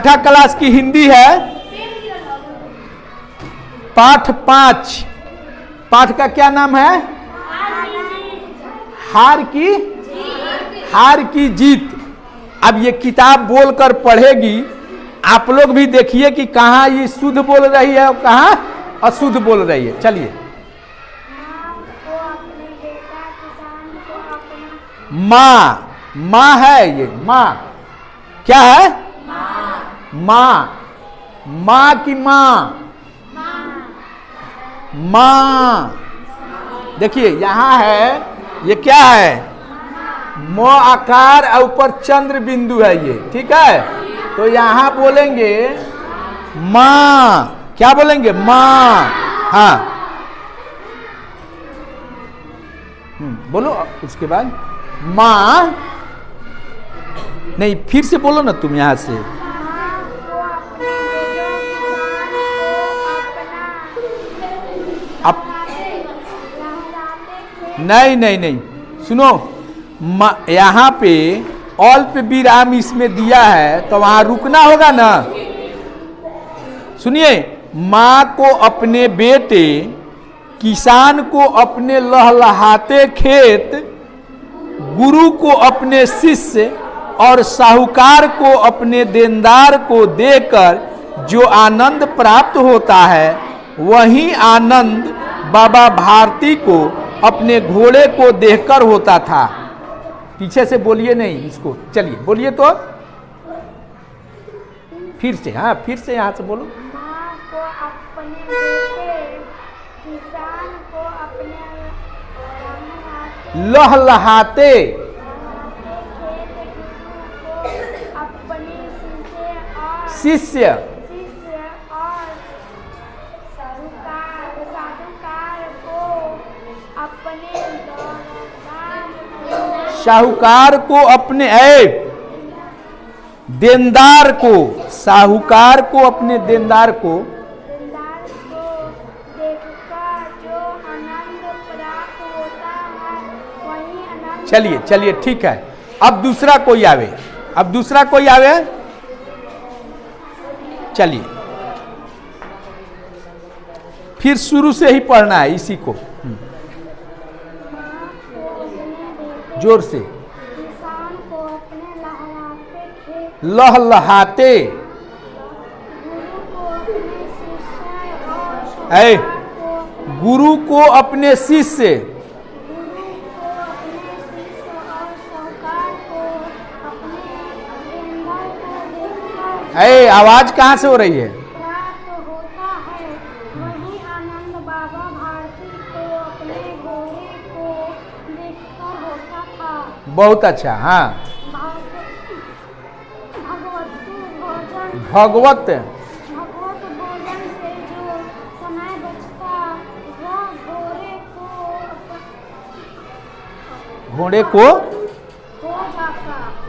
छठा क्लास की हिंदी है पाठ 5। पाठ का क्या नाम है? हार की जीत। अब ये किताब बोलकर पढ़ेगी, आप लोग भी देखिए कि कहाँ ये शुद्ध बोल रही है और कहाँ अशुद्ध बोल रही है। चलिए। माँ है ये, माँ क्या है? माँ की माँ। देखिए यहां है, ये क्या है? म आकार और ऊपर चंद्र बिंदु है ये, ठीक है। तो यहां बोलेंगे माँ। क्या बोलेंगे? माँ। हाँ बोलो उसके बाद माँ। नहीं, फिर से बोलो ना तुम यहां से। अब नहीं सुनो, यहाँ पे अल्प विराम इसमें दिया है तो वहां रुकना होगा ना। सुनिए, माँ को अपने बेटे, किसान को अपने लहलहाते खेत, गुरु को अपने शिष्य और साहूकार को अपने देनदार को देकर जो आनंद प्राप्त होता है, वही आनंद बाबा भारती को अपने घोड़े को देखकर होता था। पीछे से बोलिए नहीं इसको, चलिए बोलिए तो फिर से। हाँ फिर से यहाँ से बोलो। माँ को अपने बेटे, किसान को अपने लहलहाते शिष्य और साहूकार को अपने देनदार को, साहूकार को अपने देनदार को देखकर जो आनंद प्राप्त होता है, वही आनंद। चलिए ठीक है। अब दूसरा कोई आवे। चलिए फिर शुरू से ही पढ़ना है इसी को, जोर से। किसान को अपने लहलहाते खेत, लहलहाते गुरु को अपने शिष्य, आवाज कहाँ से हो रही है? प्राप्त होता है, वही आनंद बाबा भारती को अपने घोड़े को देखकर होता था। बहुत अच्छा। हाँ भगवत भोजन से जो समय बचता, वह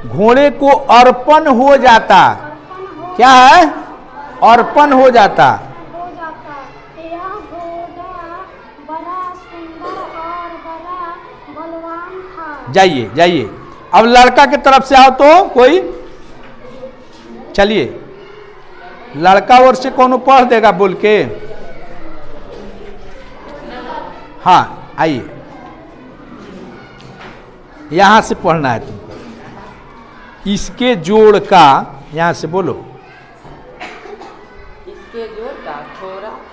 घोड़े को अर्पण हो जाता। क्या है? अर्पण हो जाता। यह घोड़ा बड़ा सुंदर और बड़ा बलवान था। जाइए। अब लड़का की तरफ से आओ तो कोई। चलिए, लड़का और से कौन पढ़ देगा बोल के? हाँ आइए, यहां से पढ़ना है तुमको। इसके जोड़ का, यहां से बोलो।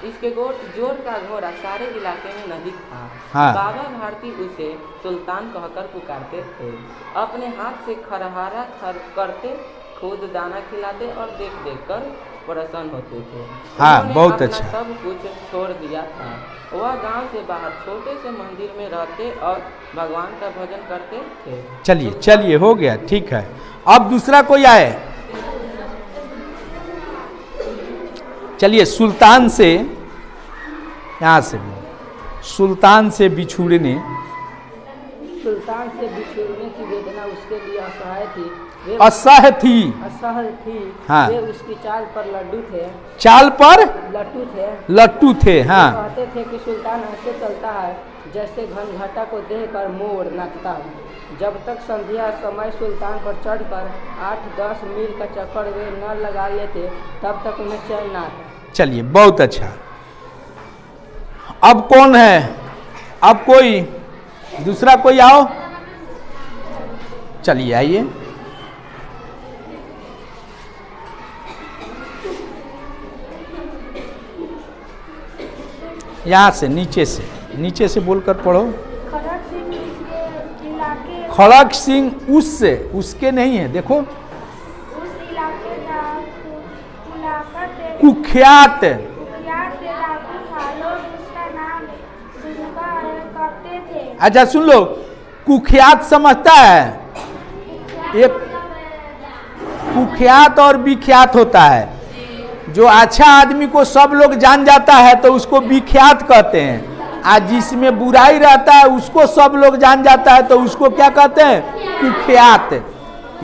इसके जोड़ का घोड़ा सारे इलाके में नजदीक था। हाँ। बाबा भारती उसे सुल्तान कहकर पुकारते थे। अपने हाथ से खरहारा करते, खुद दाना खिलाते और देख कर प्रसन्न होते थे। हाँ बहुत अच्छा। सब कुछ छोड़ दिया था। वह गांव से बाहर छोटे से मंदिर में रहते और भगवान का भजन करते थे। चलिए हो गया, ठीक है। अब दूसरा कोई आए। चलिए, सुल्तान से, यहाँ से सुल्तान से बिछुड़ने की वेदना उसके लिए असहाय थी। असह्य थी। हाँ। वे उसकी चाल पर लट्टू थे। हाँ। कहते थे कि सुल्तान ऐसे चलता है जैसे घनघटा को देखकर मोर नाचता हूँ। जब तक संध्या समय सुल्तान पर चढ़कर 8-10 मील का चक्कर वे न लगा लेते तब तक उन्हें चैन न आता। चलिए, बहुत अच्छा। अब कौन है? अब कोई दूसरा कोई आओ, चलिए आइए। यहाँ से नीचे से बोलकर पढ़ो। खड़ग सिंह उसके इलाके खड़ग सिंह उससे, उसके नहीं है, देखो उस इलाके का कुख्यात डाकू था। लोग उसका नाम सुनकर करते थे। अच्छा सुन लो, कुख्यात समझता है? एक कुख्यात और विख्यात होता है। जो अच्छा आदमी को सब लोग जान जाता है तो उसको विख्यात कहते हैं, आज जिसमें बुराई रहता है उसको सब लोग जान जाता है तो उसको क्या कहते हैं? कुख्यात।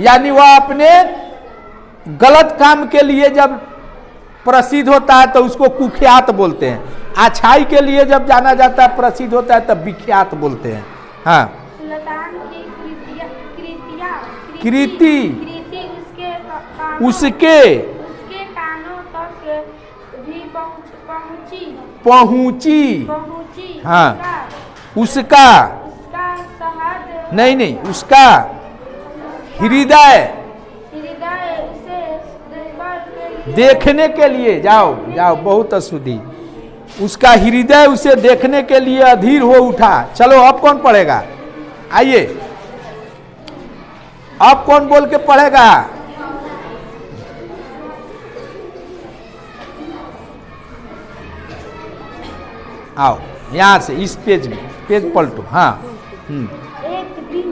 यानी वह अपने गलत काम के लिए जब प्रसिद्ध होता है तो उसको कुख्यात बोलते हैं। अच्छाई के लिए जब जाना जाता है, प्रसिद्ध होता है, तब विख्यात बोलते हैं। हाँ, सुल्तान की कृति उसके कानों तक भी पहुंची। हाँ, उसका शहद नहीं, उसका हृदय उसे देखने के लिए, जाओ बहुत अशुद्धि, उसका हृदय उसे देखने के लिए अधीर हो उठा। चलो अब कौन पढ़ेगा? आइए, अब कौन बोल के पढ़ेगा? आओ यहाँ से, इस पेज पलटो। हाँ, एक दिन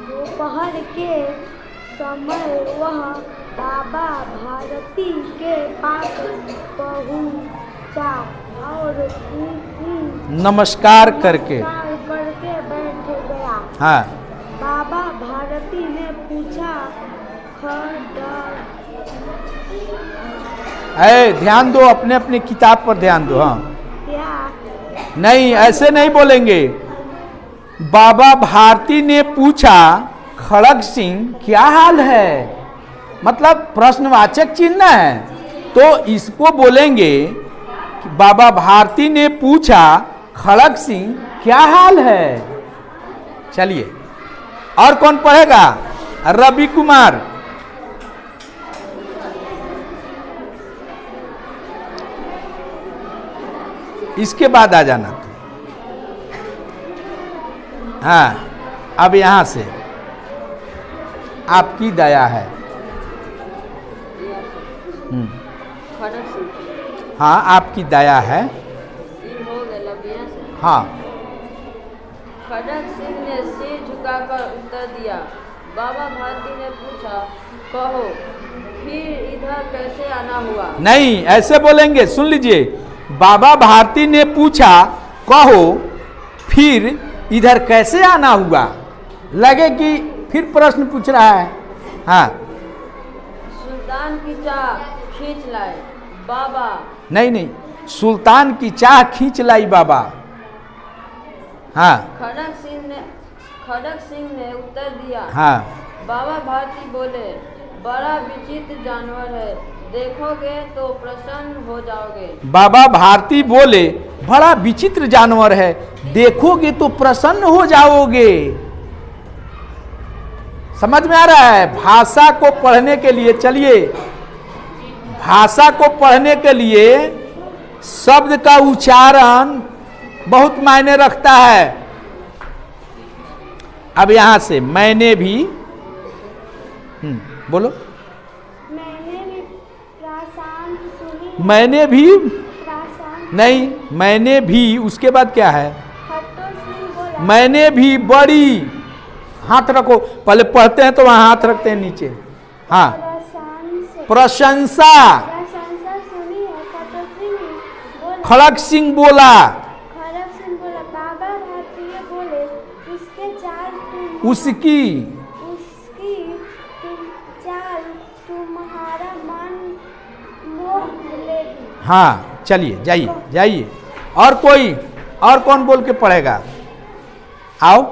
दोपहर के समय वह बाबा भारती के पास पहुंचा और नमस्कार करके बैठ गया। हाँ, बाबा भारती ने पूछा, ध्यान दो, अपने अपने किताब पर ध्यान दो। हाँ, क्या? नहीं, ऐसे नहीं बोलेंगे। बाबा भारती ने पूछा, खड़ग सिंह क्या हाल है? मतलब प्रश्नवाचक चिन्ह है, तो इसको बोलेंगे कि बाबा भारती ने पूछा, खड़ग सिंह क्या हाल है? चलिए, और कौन पढ़ेगा? रवि कुमार। इसके बाद आ जाना तो। हाँ, अब यहां से आपकी दया है। खड़ग सिंह हाँ, आपकी दया है। हो गए लबिया से। हाँ, खड़ग सिंह ने सिर झुकाकर उत्तर दिया। बाबा भारती ने पूछा, कहो फिर इधर कैसे आना हुआ? नहीं, ऐसे बोलेंगे, सुन लीजिए। बाबा भारती ने पूछा, कहो फिर इधर कैसे आना हुआ? लगे कि फिर प्रश्न पूछ रहा है। हाँ, सुल्तान की चाह खींच लाए बाबा। नहीं, सुल्तान की चाह खींच लाई बाबा। हाँ, खड़ग सिंह ने उत्तर दिया। हाँ, बाबा भारती बोले, बड़ा विचित्र जानवर है, देखोगे तो प्रसन्न हो जाओगे। बाबा भारती बोले, बड़ा विचित्र जानवर है, देखोगे तो प्रसन्न हो जाओगे। समझ में आ रहा है? भाषा को पढ़ने के लिए, चलिए, भाषा को पढ़ने के लिए शब्द का उच्चारण बहुत मायने रखता है। अब यहां से मैंने भी बोलो। मैंने भी प्रासांत सुनी। मैंने भी प्रासांत नहीं, मैंने भी, उसके बाद क्या है? खट्टू सिंह बोला। मैंने भी बड़ी, हाथ रखो, पहले पढ़ते हैं तो वहां हाथ रखते हैं नीचे। हाँ, प्रशंसा सुनी है। खट्टू सिंह बोला। खड़ग सिंह बोला। खड़ग सिंह बोला। बाबा भारतीय बोले, उसके चाल उसकी चाल तुम्हारा मन मोह लेगी। हाँ, चलिए, जाइए। और और कौन बोल के पढ़ेगा? आओ।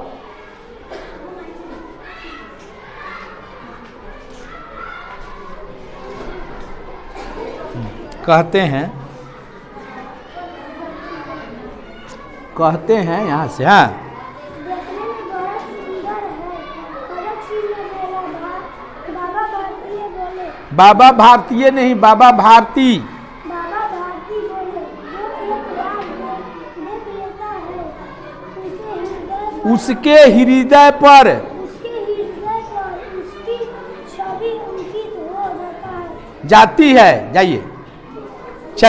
कहते हैं यहां से, हाँ, देखने में बड़ा सुंदर है, कनक सिंह ने बोला। बाबा भारतीय बोले। बाबा भारतीय नहीं, बाबा भारती। बाबा भारती बोले, जो एक बार देख लेता है उसके हृदय पर उसकी छवि अंकित हो जाता है। जाती है। जाइए।